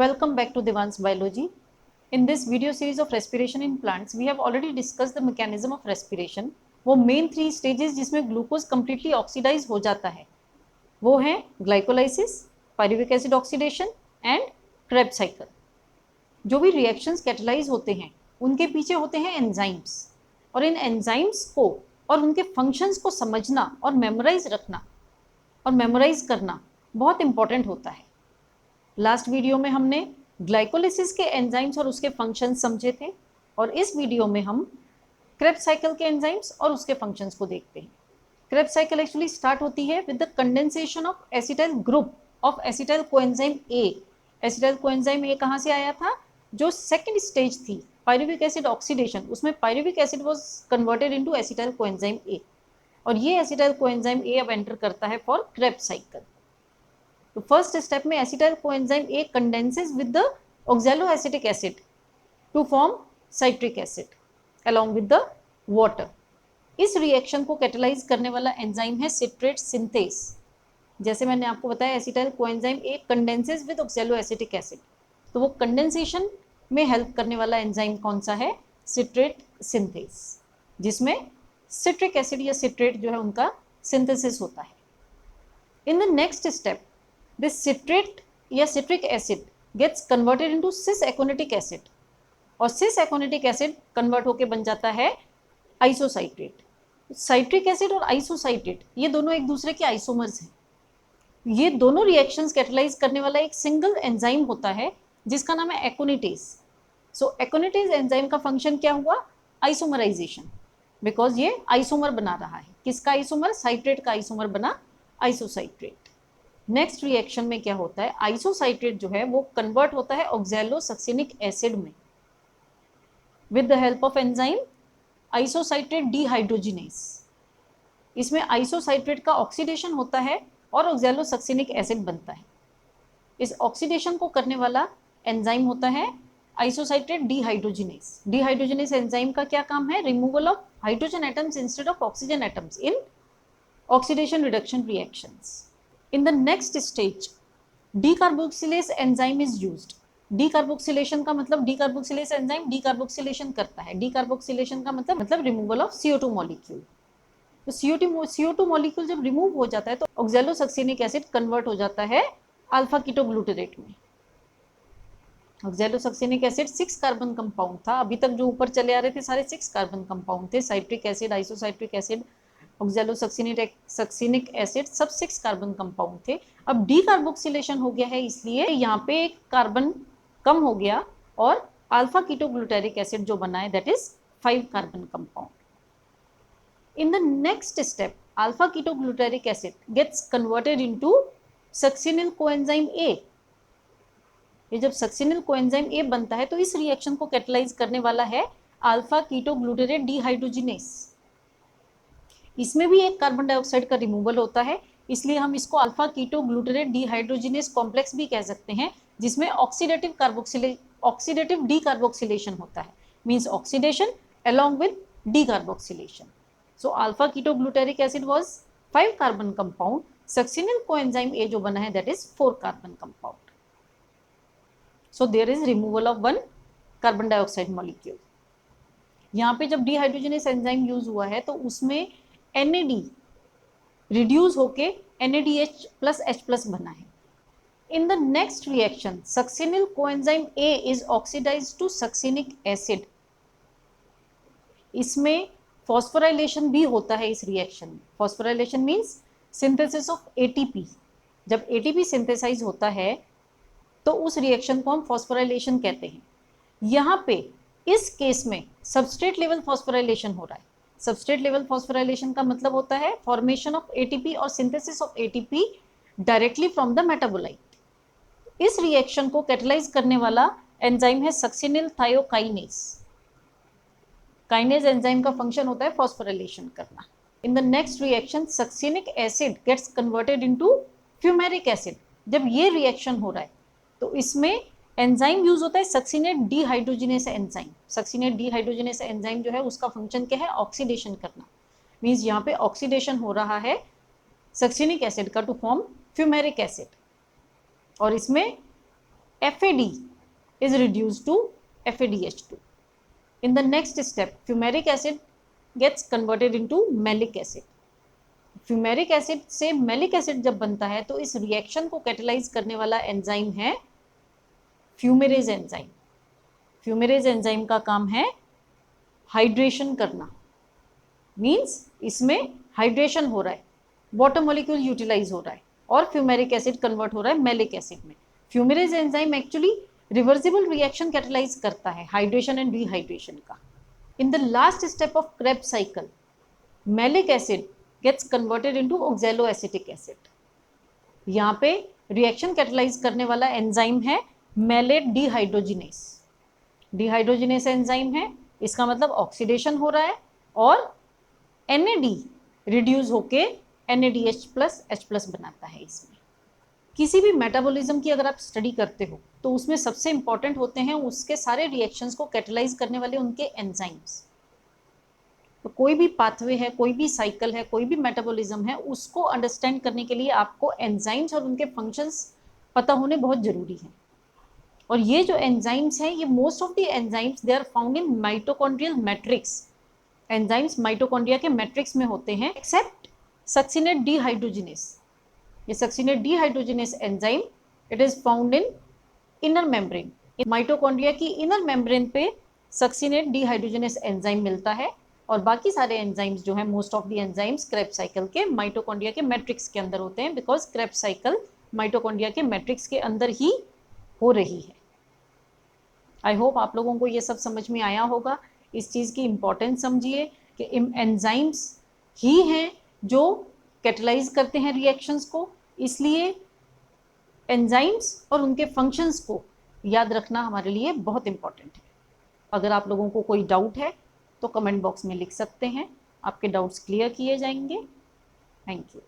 Welcome back to Devans Biology. In this video series of respiration in plants, we have already discussed the mechanism of respiration. वो main 3 stages जिसमें glucose completely oxidise हो जाता है वो है glycolysis, pyruvic acid oxidation and Krebs cycle. जो भी reactions catalyse होते हैं उनके पीछे होते हैं एंजाइम्स, और इन एंजाइम्स को और उनके फंक्शंस को समझना और मेमोराइज रखना और मेमोराइज करना बहुत इंपॉर्टेंट होता है. लास्ट वीडियो में हमने ग्लाइकोलिसिस के एंजाइम्स और उसके फंक्शंस समझे थे, और इस वीडियो में हम क्रेब्स साइकिल के एंजाइम्स और उसके फंक्शंस को देखते हैं. क्रेब्स साइकिल एक्चुअली स्टार्ट होती है with the condensation of acetyl group of acetyl coenzyme A. Acetyl coenzyme A कहाँ से आया था? जो सेकेंड स्टेज थी पायरुविक एसिड ऑक्सीडेशन, उसमें pyruvic acid was converted into acetyl coenzyme A, और ये एसिटाइल कोएंजाइम ए अब एंटर करता है फॉर क्रेब्स साइकिल. तो फर्स्ट स्टेप में acetyl coenzyme A condenses with the oxaloacetic acid to form citric acid along with the water. इस reaction को catalyse करने वाला एंजाइम है सिट्रेट सिंथेस. जैसे मैंने आपको बताया acetyl coenzyme A condenses with oxaloacetic acid, तो वो कंडेंसेशन में हेल्प करने वाला एंजाइम कौन सा है? सिट्रेट सिंथेस, जिसमें सिट्रिक एसिड या सिट्रेट जो है उनका सिंथेसिस होता है. In the next step this citrate या citric acid gets converted into cis aconitic acid, और सिस एकोनिटिक एसिड कन्वर्ट होके बन जाता है आइसोसाइट्रेट. साइट्रिक एसिड और आइसोसाइट्रेट ये दोनों एक दूसरे के आइसोमर्स हैं. ये दोनों रिएक्शंस कैटालाइज करने वाला एक सिंगल एंजाइम होता है जिसका नाम है एकोनिटेज. सो एकोनिटेज एंजाइम का फंक्शन क्या हुआ? आइसोमराइजेशन, बिकॉज ये आइसोमर बना रहा है. किसका आइसोमर? साइट्रेट का आइसोमर बना आइसोसाइट्रेट. नेक्स्ट रिएक्शन में क्या होता है? आइसोसाइट्रेट जो है वो कन्वर्ट होता है ऑक्सैलोसक्सिनिक एसिड में with the help of enzyme isocitrate dehydrogenase. इसमें आइसोसाइट्रेट का ऑक्सीडेशन होता है और ऑक्सैलोसक्सिनिक एसिड बनता है. इस ऑक्सीडेशन को करने वाला एंजाइम होता है आइसोसाइट्रेट डिहाइड्रोजिनेस. डिहाइड्रोजिनेस एंजाइम का क्या काम है? Removal of hydrogen atoms instead of oxygen atoms in oxidation reduction reactions. In the next stage decarboxylase enzyme is used. Decarboxylation का मतलब डीकार्बोक्सिलेज एंजाइम डीकार्बोक्सिलेशन करता है. डीकार्बोक्सिलेशन का मतलब रिमूवल ऑफ CO2 मॉलिक्यूल. तो CO2 मॉलिक्यूल जब remove हो जाता है तो ऑक्सैलोसक्सिनिक एसिड कन्वर्ट हो जाता है अल्फा कीटोग्लूटरेट में. ऑक्सैलोसक्सिनिक एसिड 6 कार्बन कंपाउंड था. अभी तक जो ऊपर चले आ रहे थे सारे 6 कार्बन कंपाउंड थे. साइट्रिक एसिड, आइसोसाइट्रिक एसिड, ऑक्सैलोसक्सिनिक एसिड सब 6 कार्बन कंपाउंड थे. अब डीकार्बोक्सिलेशन हो गया है इसलिए यहाँ पे एक कार्बन कम हो गया और अल्फा कीटोग्लूटारिक एसिड जो बना है that is 5 carbon compound. In the next step alpha ketoglutaric acid gets converted into succinyl coenzyme A. ये जब सक्सिनिल कोएंजाइम ए बनता है तो इस रिएक्शन को कैटालाइज करने वाला है अल्फा कीटोग्लूटारेट डिहाइड्रोजिनेस. इसमें भी एक कार्बन डाइऑक्साइड का रिमूवल होता है, इसलिए हम इसको अल्फा कीटोग्लूटारेट डिहाइड्रोजिनेस कॉम्प्लेक्स भी कह सकते हैं, जिसमें ऑक्सीडेटिव डीकार्बोक्सिलेशन होता है. Means oxidation along with decarboxylation. So alpha ketoglutarate acid was 5 carbon compound. Succinyl coenzyme A जो बना है that is 4 carbon compound. So there is removal of 1 carbon dioxide molecule. यहाँ पे जब डिहाइड्रोजिनेस एंजाइम यूज हुआ है तो उसमें NAD रिड्यूस होके NADH plus H plus बना है. In the next reaction, succinyl coenzyme A is oxidized to succinic acid. इसमें फॉस्फोराइलेशन भी होता है इस रिएक्शन में. Phosphorylation means synthesis of ATP. जब ATP सिंथेसाइज होता है तो उस रिएक्शन को हम फॉस्फोराइलेशन कहते हैं. यहाँ पे इस केस में सबस्ट्रेट लेवल फॉस्फोराइलेशन हो रहा है. सबस्ट्रेट लेवल फॉस्फोराइलेशन का मतलब होता है फॉर्मेशन ऑफ ATP और synthesis of ATP directly from the metabolite. इस रिएक्शन को कैटालाइज करने वाला एंजाइम है सक्सिनिल थायोकाइनेज. काइनेज एंजाइम का फंक्शन होता है फॉस्फोराइलेशन करना. In the next reaction succinic acid gets converted into fumaric acid. जब ये रिएक्शन हो रहा है तो इसमें एंजाइम यूज होता है succinate dehydrogenase enzyme. Succinate dehydrogenase enzyme जो है उसका फंक्शन क्या है? ऑक्सीडेशन करना. मीन्स यहाँ पे ऑक्सीडेशन हो रहा है सक्सिनिक एसिड का टू फॉर्म फ्यूमेरिक एसिड, और इसमें FAD is reduced to FADH2. In the next step, fumaric acid gets converted into malic acid. Fumaric acid से मैलिक एसिड जब बनता है तो इस रिएक्शन को कैटेलाइज करने वाला एंजाइम है फ्यूमेरेज एंजाइम. फ्यूमेरेज एंजाइम का काम है हाइड्रेशन करना. मींस इसमें हाइड्रेशन हो रहा है, वाटर मॉलिक्यूल यूटिलाइज हो रहा है और फ्यूमेरिक एसिड कन्वर्ट हो रहा है मैलिक एसिड में. Fumarase enzyme actually reversible reaction catalyse करता है हाइड्रेशन एंड डिहाइड्रेशन का. In the last step of Krebs cycle, malic acid gets converted into oxaloacetic acid. यहाँ पे रिएक्शन कैटेलाइज करने वाला एंजाइम है मैलेट डिहाइड्रोजिनेस. डिहाइड्रोजिनेस एंजाइम है, इसका मतलब ऑक्सीडेशन हो रहा है और NAD रिड्यूस होके NADH+H+ बनाता है. इसमें किसी भी मेटाबॉलिज्म की अगर आप स्टडी करते हो तो उसमें सबसे इंपॉर्टेंट होते हैं उसके सारे रिएक्शंस को कैटेलाइज करने वाले उनके एंजाइम्स. तो कोई भी पाथवे है, कोई भी साइकिल है, कोई भी मेटाबॉलिज्म है, उसको अंडरस्टैंड करने के लिए आपको एंजाइम्स और उनके फंक्शंस पता होने बहुत जरूरी है. और ये जो एंजाइम्स हैं, ये most of the enzymes they are found in mitochondrial matrix. Enzymes mitochondria के मैट्रिक्स में होते हैं एक्सेप्ट सक्सिनेट डिहाइड्रोजिनेस. ये succinate dehydrogenase enzyme it is found in inner membrane. Mitochondria की इनर मेम्ब्रेन पे सक्सिनेट डिहाइड्रोजिनेस एंजाइम मिलता है और बाकी सारे एंजाइम्स जो हैं, most of the enzymes Krebs cycle के माइटोकॉन्ड्रिया के मैट्रिक्स के अंदर होते हैं, बिकॉज क्रेब्स साइकिल माइटोकॉन्ड्रिया के मैट्रिक्स के अंदर ही हो रही है. आई होप आप लोगों को ये सब समझ में आया होगा. इस चीज़ की इम्पोर्टेंस समझिए कि एंजाइम्स ही हैं जो कैटेलाइज करते हैं रिएक्शंस को. इसलिए एंजाइम्स और उनके फंक्शंस को याद रखना हमारे लिए बहुत इम्पॉर्टेंट है. अगर आप लोगों को कोई डाउट है तो कमेंट बॉक्स में लिख सकते हैं, आपके डाउट्स क्लियर किए जाएंगे. Thank you.